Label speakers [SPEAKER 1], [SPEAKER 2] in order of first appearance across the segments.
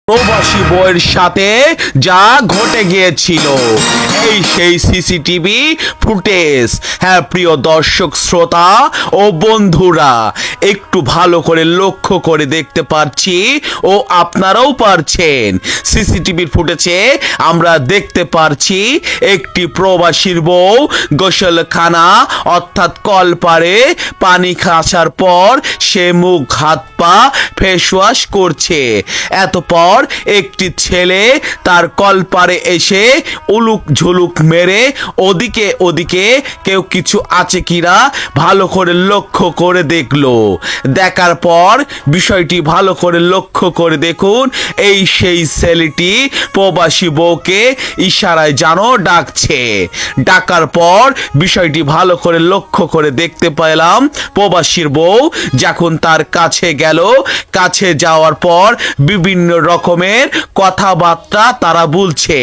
[SPEAKER 1] প্রবাসী বউয়ের সাথে যা ঘটে গিয়েছিল এই সেই সিসিটিভি ফুটেজ। হ্যাঁ প্রিয় দর্শক শ্রোতা ও বন্ধুরা, একটু ভালো করে লক্ষ্য করে দেখতে পাচ্ছি ও আপনারাও পারছেন। সিসিটিভির ফুটেজে আমরা দেখতে পারছি একটি প্রবাসীর বউ গোসলখানা অর্থাৎ কলপারে পানি খাসার পর সে মুখ হাত পা ফেস ওয়াশ করছে। এতপর একটি ছেলে তার কলপারে এসে উলুক ঝুলুক মেরে ওদিকে ওদিকে কেউ কিছু আছে কিনা ভালো করে লক্ষ্য করে দেখলো। দেখার পর বিষয়টি ভালো করে লক্ষ্য করে দেখুন, এই সেই ছেলেটি প্রবাসী বউকে ইশারায় যেন ডাকছে। ডাকার পর বিষয়টি ভালো করে লক্ষ্য করে দেখতে পেলাম, প্রবাসীর বউ যখন তার কাছে গেল, কাছে যাওয়ার পর বিভিন্ন রকমের কথাবার্তা তারা বলছে।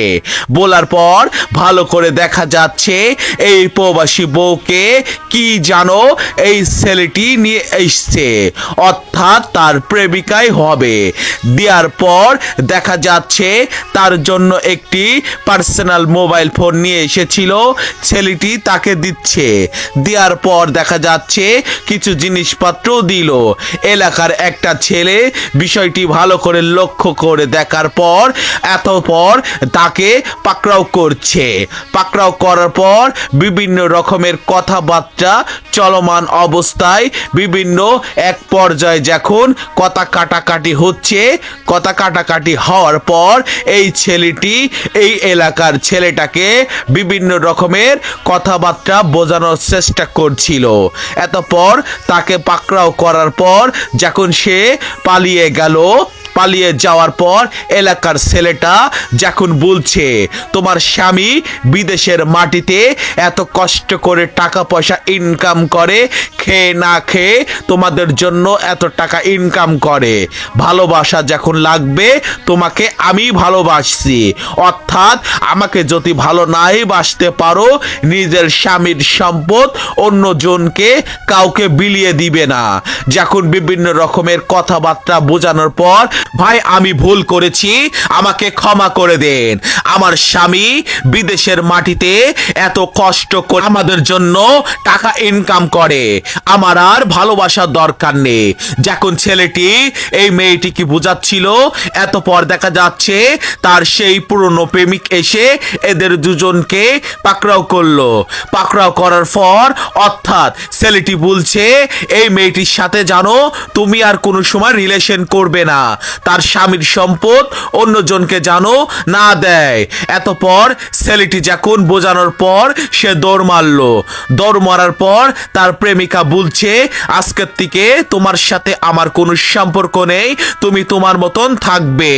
[SPEAKER 1] বলার পর ভালো করে দেখা যাচ্ছে এই প্রবাসী বউকে কি জানো এই ছেলেটি নিয়ে এসছে, অর্থাৎ তার প্রেমিকাই হবে। দেওয়ার পর দেখা যাচ্ছে তার জন্য একটি পার্সোনাল মোবাইল ফোন নিয়ে এসেছিল, ছেলেটি তাকে দিচ্ছে। দেওয়ার পর দেখা যাচ্ছে কিছু জিনিসপত্র দিল। এলাকার একটা ছেলে বিষয়টি ভালো করে লক্ষ্য করে দেখার পর এতপর তাকে পাকড়াও করছে। পাকড়াও করার পর বিভিন্ন রকমের কথাবার্তা চলমান অবস্থায় বিভিন্ন এক পর্যায়ে যখন কথা কাটাকাটি হচ্ছে, কথা কাটাকাটি হওয়ার পর এই ছেলেটি এই এলাকার ছেলেটাকে বিভিন্ন রকমের কথাবার্তা বোঝানোর চেষ্টা করছিল। এতপর তাকে পাকড়াও করার পর যখন সে পালিয়ে গেল, পালিয়ে যাওয়ার পর এলাকার ছেলেটা যখন বলছে তোমার স্বামী বিদেশের মাটিতে এত কষ্ট করে টাকা পয়সা ইনকাম করে, খেয়ে না খেয়ে তোমাদের জন্য এত টাকা ইনকাম করে, ভালোবাসা যখন লাগবে তোমাকে আমি ভালোবাসছি, অর্থাৎ আমাকে যদি ভালো নাই বাসতে পারো নিজের স্বামীর সম্পদ অন্যজনকে কাউকে বিলিয়ে দিবে না। যখন বিভিন্ন রকমের কথাবার্তা বোঝানোর পর ভাই আমি ভুল করেছি, আমাকে ক্ষমা করে দেন, আমার স্বামী বিদেশের মাটিতে এত কষ্ট করে আমাদের জন্য টাকা ইনকাম করে, আমার আর ভালোবাসার দরকার নেই। যখন ছেলেটি এই মেয়েটিকে বোঝাচ্ছিল, এতপর দেখা যাচ্ছে তার সেই পুরনো প্রেমিক এসে এদের দুজনকে পাকড়াও করলো। পাকড়াও করার পর অর্থাৎ ছেলেটি বলছে এই মেয়েটির সাথে জানো তুমি আর কোনো সময় রিলেশন করবে না, তার স্বামীর সম্পদ অন্যজনকে জানো না দেয়। এতপর ছেলেটি যখন বোঝানোর পর সে দৌড় মারলো। দৌড় মারার পর তার প্রেমিকা বলছে আজকের থেকে তোমার সাথে আমার কোনো সম্পর্ক নেই, তুমি তোমার মতন থাকবে।